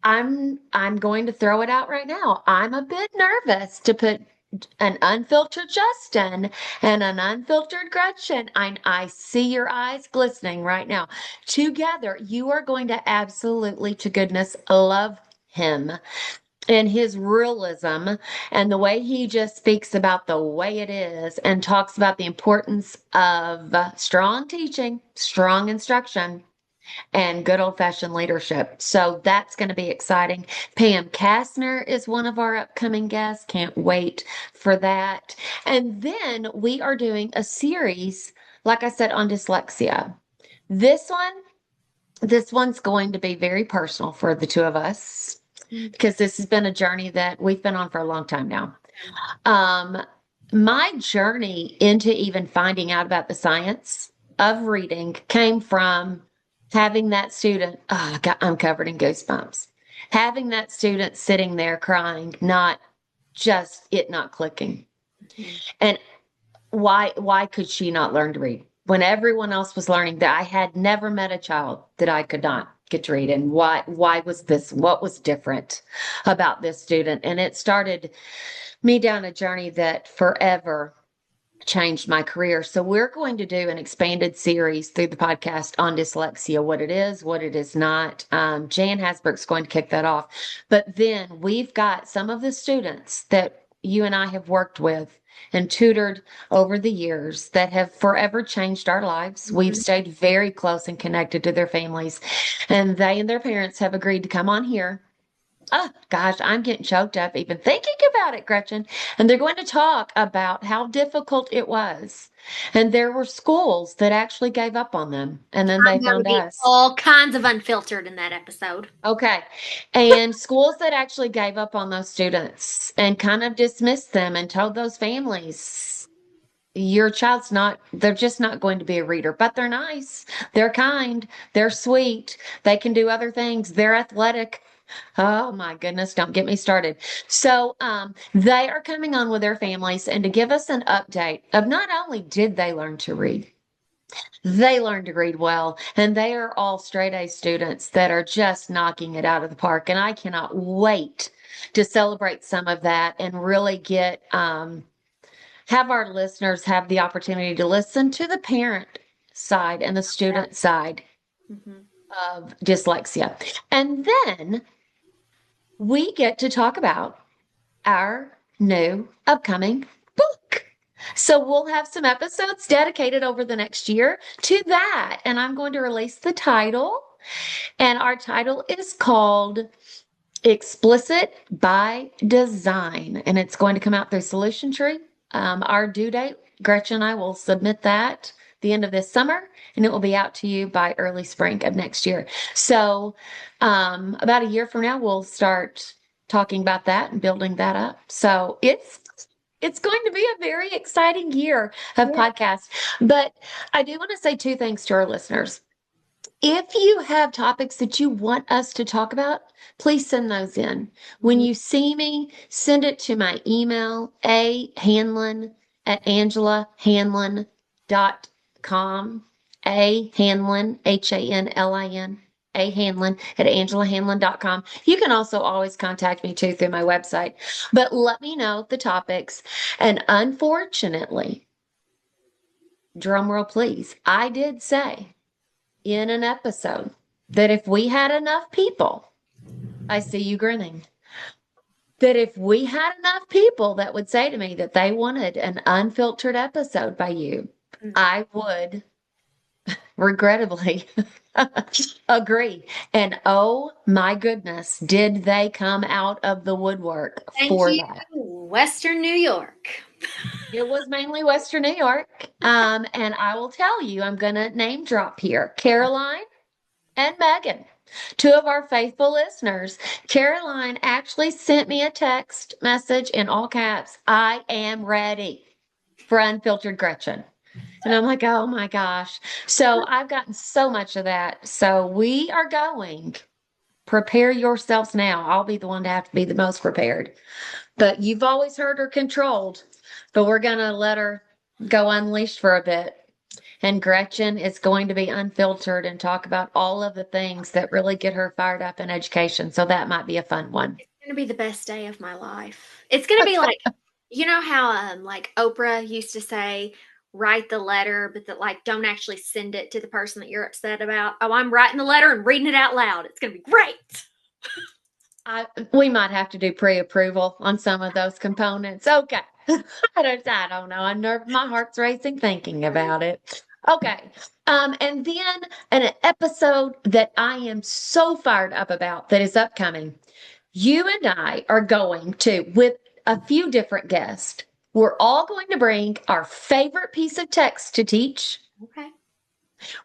I'm going to throw it out right now. I'm a bit nervous to put an unfiltered Justin and an unfiltered Gretchen. I see your eyes glistening right now. Together, you are going to absolutely, to goodness, love him and his realism and the way he just speaks about the way it is and talks about the importance of strong teaching, strong instruction, and good old-fashioned leadership. So that's going to be exciting. Pam Kastner is one of our upcoming guests. Can't wait for that. And then we are doing a series, like I said, on dyslexia. This one's going to be very personal for the two of us, because this has been a journey that we've been on for a long time now. My journey into even finding out about the science of reading came from having that student, I'm covered in goosebumps. Having that student sitting there crying, not just it not clicking. And why could she not learn to read when everyone else was learning? That I had never met a child that I could not get to read. And why was this? What was different about this student? And it started me down a journey that forever changed my career. So we're going to do an expanded series through the podcast on dyslexia, what it is not. Jan Hasbrook's going to kick that off. But then we've got some of the students that you and I have worked with and tutored over the years that have forever changed our lives. We've stayed very close and connected to their families, and they and their parents have agreed to come on here. Oh, gosh, I'm getting choked up even thinking about it, Gretchen. And they're going to talk about how difficult it was. And there were schools that actually gave up on them. And then they found us. All kinds of unfiltered in that episode. Okay. And schools that actually gave up on those students and kind of dismissed them and told those families, your child's they're just not going to be a reader, but they're nice. They're kind. They're sweet. They can do other things. They're athletic. Oh my goodness, don't get me started. So they are coming on with their families and to give us an update of not only did they learn to read, They learn to read well, and they are all straight A students that are just knocking it out of the park. And I cannot wait to celebrate some of that and really get have our listeners have the opportunity to listen to the parent side and the student side Mhm. of dyslexia. And then we get to talk about our new upcoming book. So we'll have some episodes dedicated over the next year to that. And I'm going to release the title. And our title is called Explicit by Design. And it's going to come out through Solution Tree. Our due date, Gretchen and I will submit that the end of this summer, and it will be out to you by early spring of next year. So about a year from now, we'll start talking about that and building that up. So it's going to be a very exciting year of podcasts. But I do want to say two things to our listeners. If you have topics that you want us to talk about, please send those in. When you see me, send it to my email, ahanlin@angelahanlin.com. Hanlin, Hanlin, Hanlin@angelahanlin.com. You can also always contact me too through my website. But let me know the topics. And unfortunately, drum roll please, I did say in an episode that if we had enough people, I see you grinning, that if we had enough people that would say to me that they wanted an unfiltered episode by you, I would regrettably agree. And oh my goodness, did they come out of the woodwork Thank for you, that? Western New York. It was mainly Western New York. And I will tell you, I'm going to name drop here Caroline and Megan, two of our faithful listeners. Caroline actually sent me a text message in all caps. I am ready for Unfiltered Gretchen. And I'm like, oh my gosh. So I've gotten so much of that. So we are going. Prepare yourselves now. I'll be the one to have to be the most prepared. But you've always heard her controlled, but we're going to let her go unleashed for a bit. And Gretchen is going to be unfiltered and talk about all of the things that really get her fired up in education. So that might be a fun one. It's going to be the best day of my life. It's going to be like, you know how like Oprah used to say, write the letter, but that like don't actually send it to the person that you're upset about. Oh, I'm writing the letter and reading it out loud. It's going to be great. We might have to do pre-approval on some of those components. Okay. I don't know. My heart's racing thinking about it. Okay. And then an episode that I am so fired up about that is upcoming. You and I are going to, with a few different guests, we're all going to bring our favorite piece of text to teach. Okay.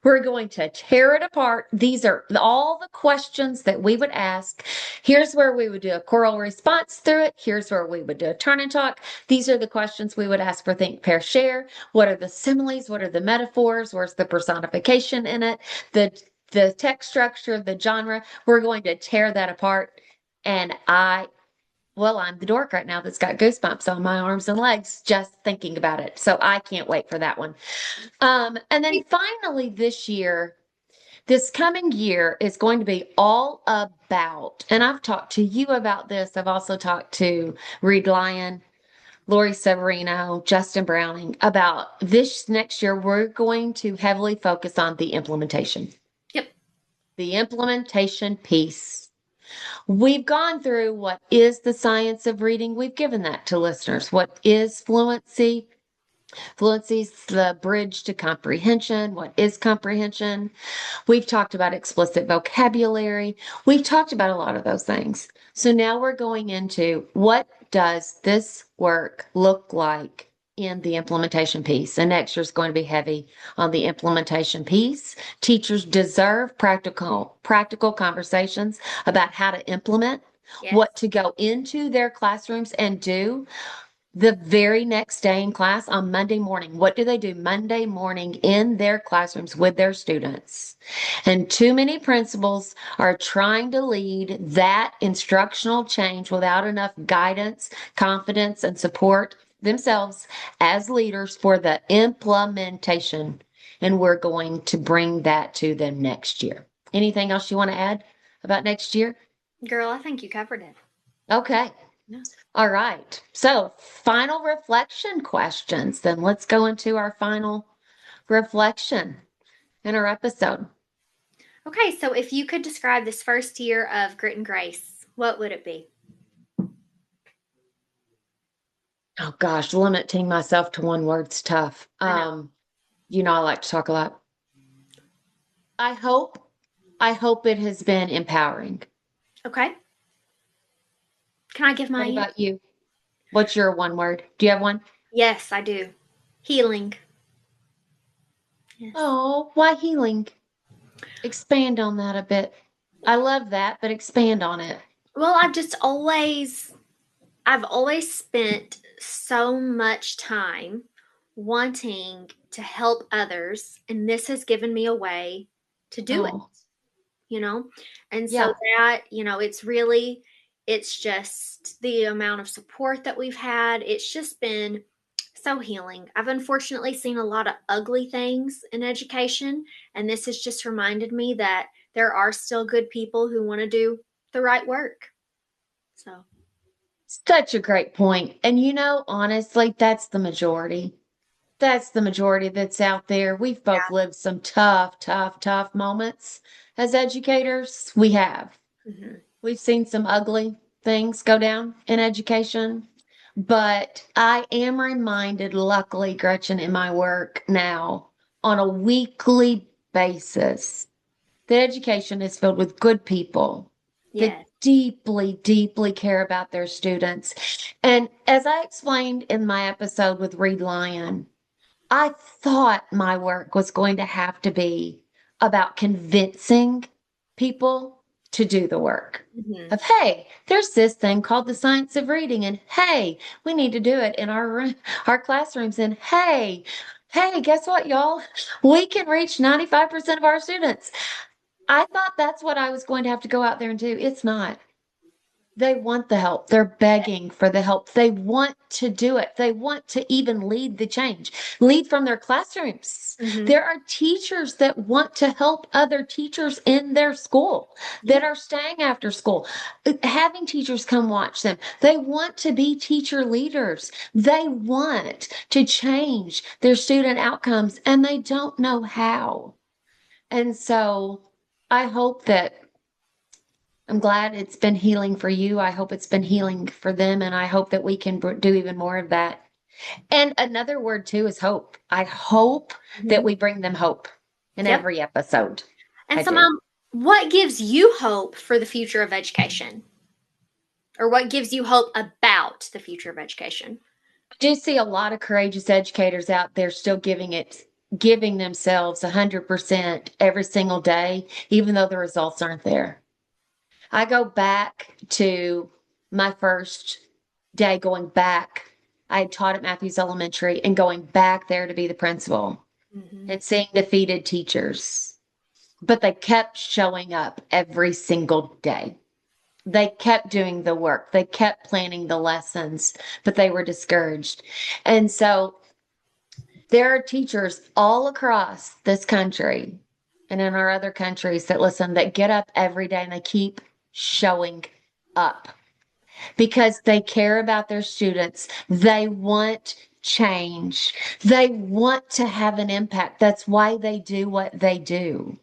We're going to tear it apart. These are all the questions that we would ask. Here's where we would do a choral response through it. Here's where we would do a turn and talk. These are the questions we would ask for Think, Pair, Share. What are the similes? What are the metaphors? Where's the personification in it? The text structure, the genre. We're going to tear that apart. And I'm the dork right now that's got goosebumps on my arms and legs just thinking about it. So I can't wait for that one. And then finally this coming year is going to be all about, and I've talked to you about this. I've also talked to Reed Lyon, Lori Severino, Justin Browning about this next year. We're going to heavily focus on the implementation. Yep. The implementation piece. We've gone through what is the science of reading. We've given that to listeners. What is fluency? Fluency is the bridge to comprehension. What is comprehension? We've talked about explicit vocabulary. We've talked about a lot of those things. So now we're going into what does this work look like in the implementation piece? And next year is going to be heavy on the implementation piece. Teachers deserve practical conversations about how to implement, Yes. what to go into their classrooms and do the very next day in class on Monday morning. What do they do Monday morning in their classrooms with their students? And too many principals are trying to lead that instructional change without enough guidance, confidence, and support themselves as leaders for the implementation. and we're going to bring that to them next year. Anything else you want to add about next year? Girl, I think you covered it. Okay. Yeah. All right. So, final reflection questions. Then let's go into our final reflection in our episode. Okay, so if you could describe this first year of Grit and Grace, what would it be? Oh gosh, limiting myself to one word's tough. I know. I like to talk a lot. I hope it has been empowering. Okay. Can I give What mine? about you? What's your one word? Do you have one? Yes, I do. Healing. Yes. Oh, why healing? Expand on that a bit. I love that, but expand on it. Well, I've always spent so much time wanting to help others, and this has given me a way to do it, Oh, you know? And so yeah. that, it's just the amount of support that we've had. It's just been so healing. I've unfortunately seen a lot of ugly things in education, and this has just reminded me that there are still good people who want to do the right work. So, Such a great point. And honestly, that's the majority. That's the majority that's out there. We've both yeah. lived some tough, tough, tough moments as educators. We have. Mhm. We've seen some ugly things go down in education. But I am reminded, luckily, Gretchen, in my work now on a weekly basis, that education is filled with good people that Yes. deeply, deeply care about their students. And as I explained in my episode with Reed Lyon, I thought my work was going to have to be about convincing people to do the work. Mhm. Of, hey, there's this thing called the science of reading, and hey, we need to do it in our classrooms. And hey, guess what, y'all? We can reach 95% of our students. I thought that's what I was going to have to go out there and do. It's not. They want the help. They're begging for the help. They want to do it. They want to even lead the change, lead from their classrooms. Mhm. There are teachers that want to help other teachers in their school that are staying after school, having teachers come watch them. They want to be teacher leaders. They want to change their student outcomes, and they don't know how. And so I hope that I'm glad it's been healing for you. I hope it's been healing for them. And I hope that we can do even more of that. And another word too is hope. I hope that Mhm. we bring them hope in Yep. every episode. And I so, do. Mom, what gives you hope for the future of education? Or what gives you hope about the future of education? I do see a lot of courageous educators out there still giving themselves 100% every single day, even though the results aren't there. I go back to my first day going back. I had taught at Matthews Elementary and going back there to be the principal Mhm. and seeing defeated teachers. But they kept showing up every single day. They kept doing the work. They kept planning the lessons, but they were discouraged. And so there are teachers all across this country and in our other countries that get up every day and they keep showing up because they care about their students. They want change. They want to have an impact. That's why they do what they do.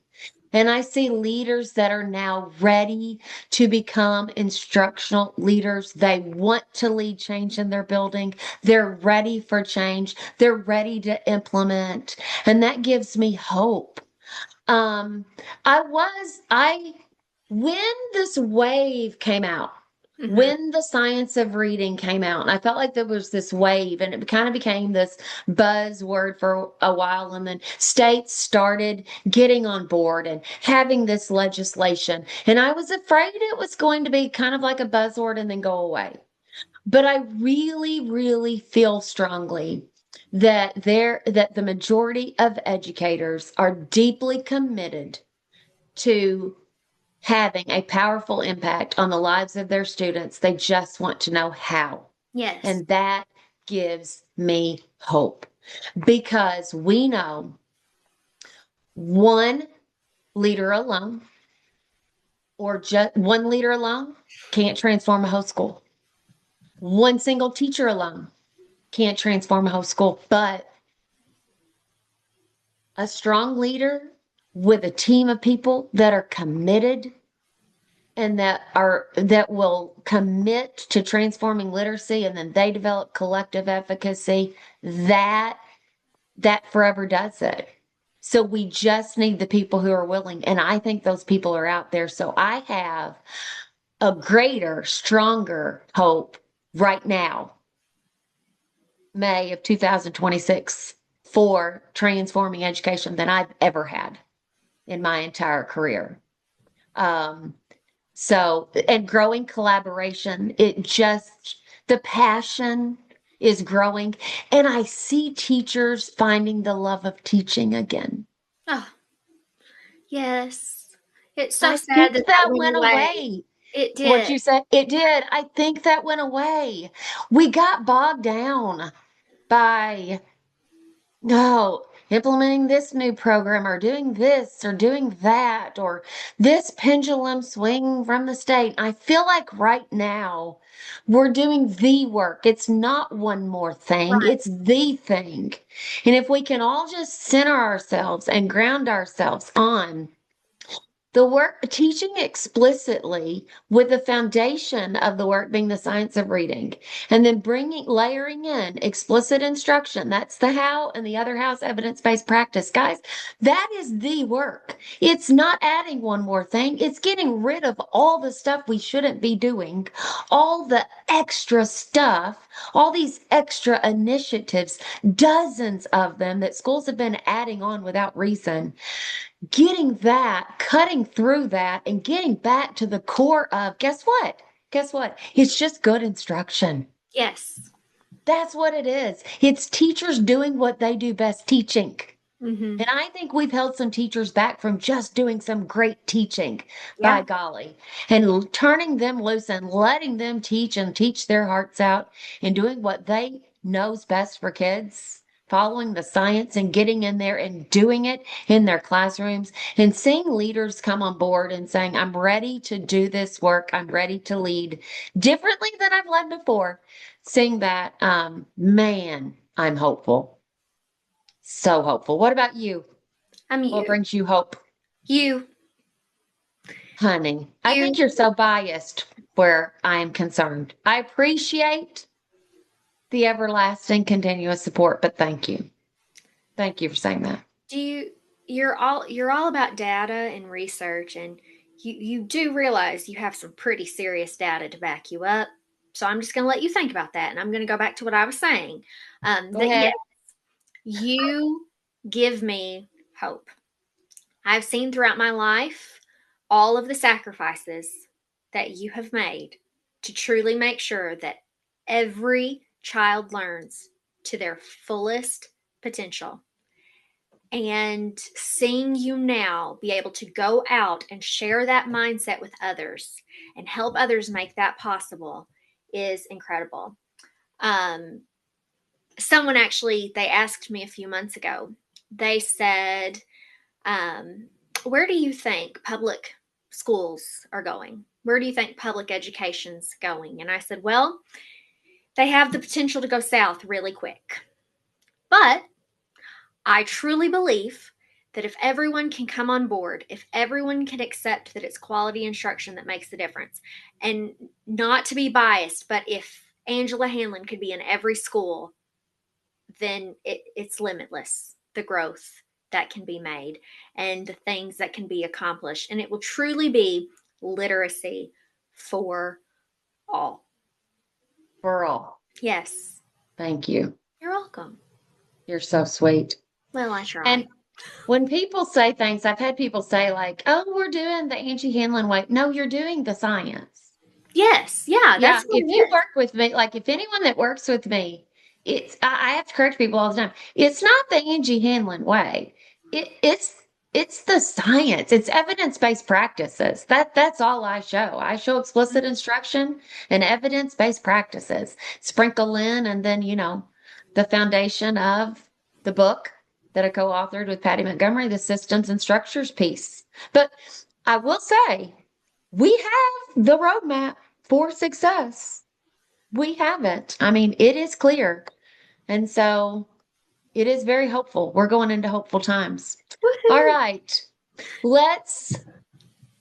And I see leaders that are now ready to become instructional leaders. They want to lead change in their building. They're ready for change. They're ready to implement. And that gives me hope. Um, I when this wave came out, Mhm. when the science of reading came out, and I felt like there was this wave, and it kind of became this buzzword for a while, and then states started getting on board and having this legislation. And I was afraid it was going to be kind of like a buzzword and then go away. But I really, really feel strongly that the majority of educators are deeply committed to having a powerful impact on the lives of their students. They just want to know how. Yes. And that gives me hope because we know one leader alone or just one leader alone can't transform a whole school. One single teacher alone can't transform a whole school, but a strong leader with a team of people that are committed and that will commit to transforming literacy, and then they develop collective efficacy, that forever does it. So we just need the people who are willing, and I think those people are out there. So I have a greater, stronger hope right now, May of 2026, for transforming education than I've ever had in my entire career. And growing collaboration, the passion is growing. And I see teachers finding the love of teaching again. Oh, yes. It's so I sad think that went away. It did. What you said, it did. I think that went away. We got bogged down by, no, implementing this new program or doing this or doing that or this pendulum swing from the state. I feel like right now we're doing the work. It's not one more thing, Right. it's the thing. And if we can all just center ourselves and ground ourselves on the work, teaching explicitly with the foundation of the work being the science of reading, and then layering in explicit instruction. That's the how, and the other how's evidence-based practice. Guys, that is the work. It's not adding one more thing. It's getting rid of all the stuff we shouldn't be doing, all the extra stuff, all these extra initiatives, dozens of them that schools have been adding on without reason. Getting that, cutting through that, and getting back to the core of, guess what? Guess what? It's just good instruction. Yes. That's what it is. It's teachers doing what they do best, teaching. Mm-hmm. And I think we've held some teachers back from just doing some great teaching, by golly, and turning them loose and letting them teach and teach their hearts out and doing what they knows best for kids, following the science and getting in there and doing it in their classrooms, and seeing leaders come on board and saying, I'm ready to do this work. I'm ready to lead differently than I've led before. Seeing that, man, I'm hopeful. So hopeful. What about you? What brings you hope? You. Honey, I think you're so biased where I am concerned. I appreciate the everlasting continuous support, but thank you. Thank you for saying that. You're all about data and research, and you do realize you have some pretty serious data to back you up. So I'm just going to let you think about that, and I'm going to go back to what I was saying. Go ahead. Yes, you give me hope. I've seen throughout my life all of the sacrifices that you have made to truly make sure that every child learns to their fullest potential. And seeing you now be able to go out and share that mindset with others and help others make that possible is incredible. Someone actually, they asked me a few months ago, they said, where do you think public schools are going? Where do you think public education's going? And I said, well, they have the potential to go south really quick. But I truly believe that if everyone can come on board, if everyone can accept that it's quality instruction that makes the difference, and not to be biased, but if Angela Hanlin could be in every school, then it's limitless, the growth that can be made and the things that can be accomplished. And it will truly be literacy for all. For all. Yes. Thank you. You're welcome. You're so sweet. Well, I try. And when people say things, I've had people say like, oh, we're doing the Angie Hanlin way. No, you're doing the science. Yes. Yeah. That's if you work with me, like if anyone that works with me, I have to correct people all the time. It's not the Angie Hanlin way. It's the science. It's evidence-based practices. That's all I show. I show explicit instruction and evidence-based practices. Sprinkle in, and then the foundation of the book that I co-authored with Patty Montgomery, the systems and structures piece. But I will say, we have the roadmap for success. We have it. I mean, it is clear. And so it is very hopeful. We're going into hopeful times. All Woohoo! right. Let's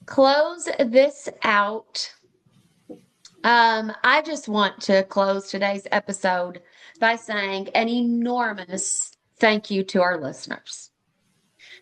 close this out. I just want to close today's episode by saying an enormous thank you to our listeners.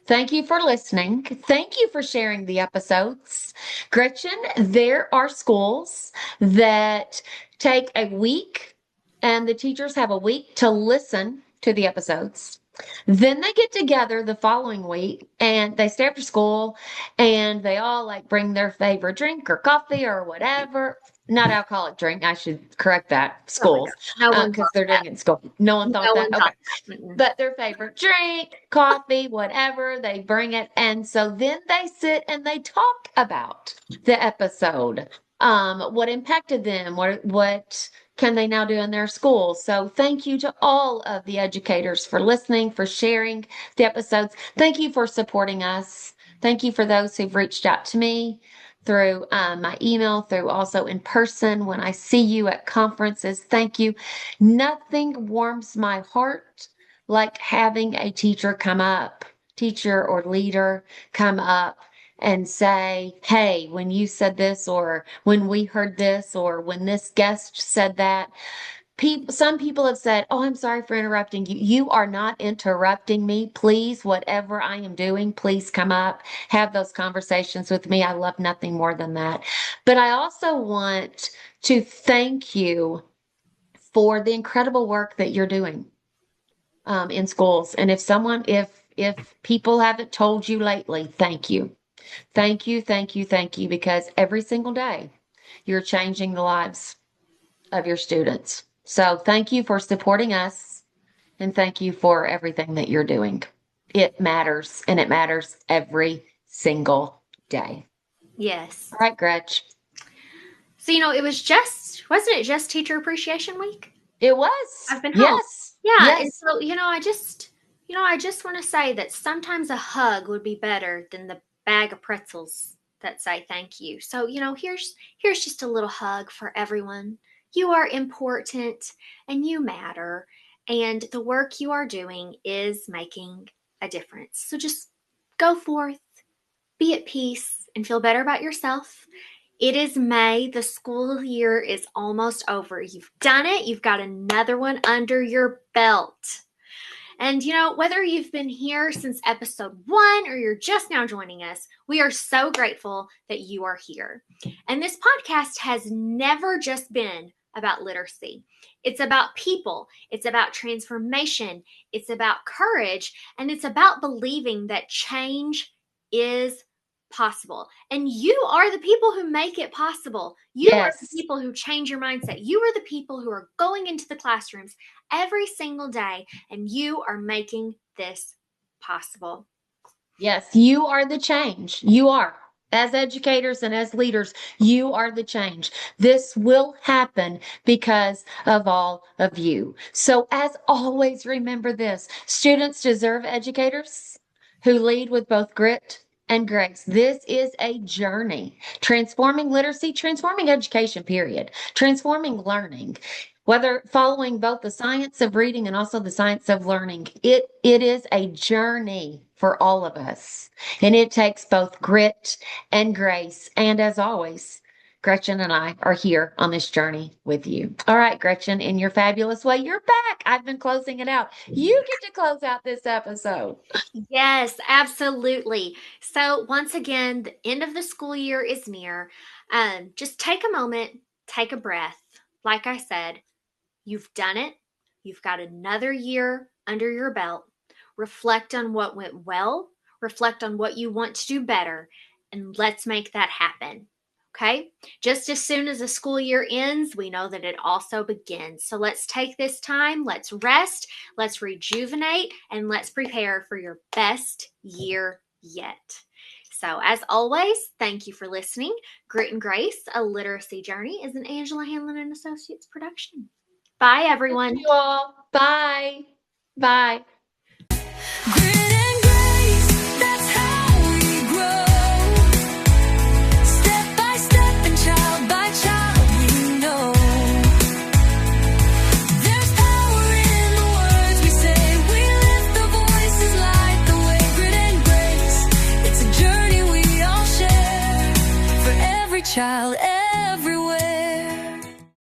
Thank you for listening. Thank you for sharing the episodes. Gretchen, there are schools that take a week and the teachers have a week to listen to the episodes. Then they get together the following week and they stay after school and they all like bring their favorite drink or coffee or whatever. Not alcoholic drink. I should correct that. Oh my Schools, gosh. No one because thought they're that. doing it in school. No one thought No that. one Okay. thought that. Mm-mm. But their favorite drink, coffee, whatever, they bring it. And so then they sit and they talk about the episode, what impacted them, what can they now do in their schools. So thank you to all of the educators for listening, for sharing the episodes. Thank you for supporting us. Thank you for those who've reached out to me through my email, through also in person when I see you at conferences. Thank you. Nothing warms my heart like having a teacher or leader come up and say, hey, when you said this, or when we heard this, or when this guest said that. Some people have said, oh, I'm sorry for interrupting you. You are not interrupting me. Please, whatever I am doing, please come up, have those conversations with me. I love nothing more than that. But I also want to thank you for the incredible work that you're doing in schools. And if people haven't told you lately, thank you. Thank you, thank you, thank you, because every single day you're changing the lives of your students. So thank you for supporting us and thank you for everything that you're doing. It matters and it matters every single day. Yes. All right, Gretch. So, wasn't it just Teacher Appreciation Week? It was. I've been home. Yes. Yeah. And Yes. so, I just want to say that sometimes a hug would be better than the bag of pretzels that say thank you. So, here's just a little hug for everyone. You are important and you matter. And the work you are doing is making a difference. So just go forth, be at peace, and feel better about yourself. It is May. The school year is almost over. You've done it. You've got another one under your belt. And whether you've been here since episode 1 or you're just now joining us, we are so grateful that you are here. And this podcast has never just been about literacy. It's about people. It's about transformation. It's about courage. And it's about believing that change is possible. And you are the people who make it possible. You are the Yes. people who change your mindset. You are the people who are going into the classrooms every single day, and you are making this possible. Yes. You are the change. You are. As educators and as leaders, you are the change. This will happen because of all of you. So, as always, remember this: students deserve educators who lead with both grit and grace. This is a journey transforming literacy, transforming education, period, transforming learning. Whether following both the science of reading and also the science of learning, it is a journey for all of us. And it takes both grit and grace. And as always, Gretchen and I are here on this journey with you. All right, Gretchen, in your fabulous way, you're back. I've been closing it out. You get to close out this episode. Yes, absolutely. So, once again, the end of the school year is near. Just take a moment, take a breath. Like I said, you've done it. You've got another year under your belt. Reflect on what went well, reflect on what you want to do better, and let's make that happen. Okay? Just as soon as the school year ends, we know that it also begins. So let's take this time, let's rest, let's rejuvenate, and let's prepare for your best year yet. So, as always, thank you for listening. Grit and Grace, A Literacy Journey is an Angela Hanlin and Associates production. Bye, everyone. Thank you all. Bye. Bye. Grit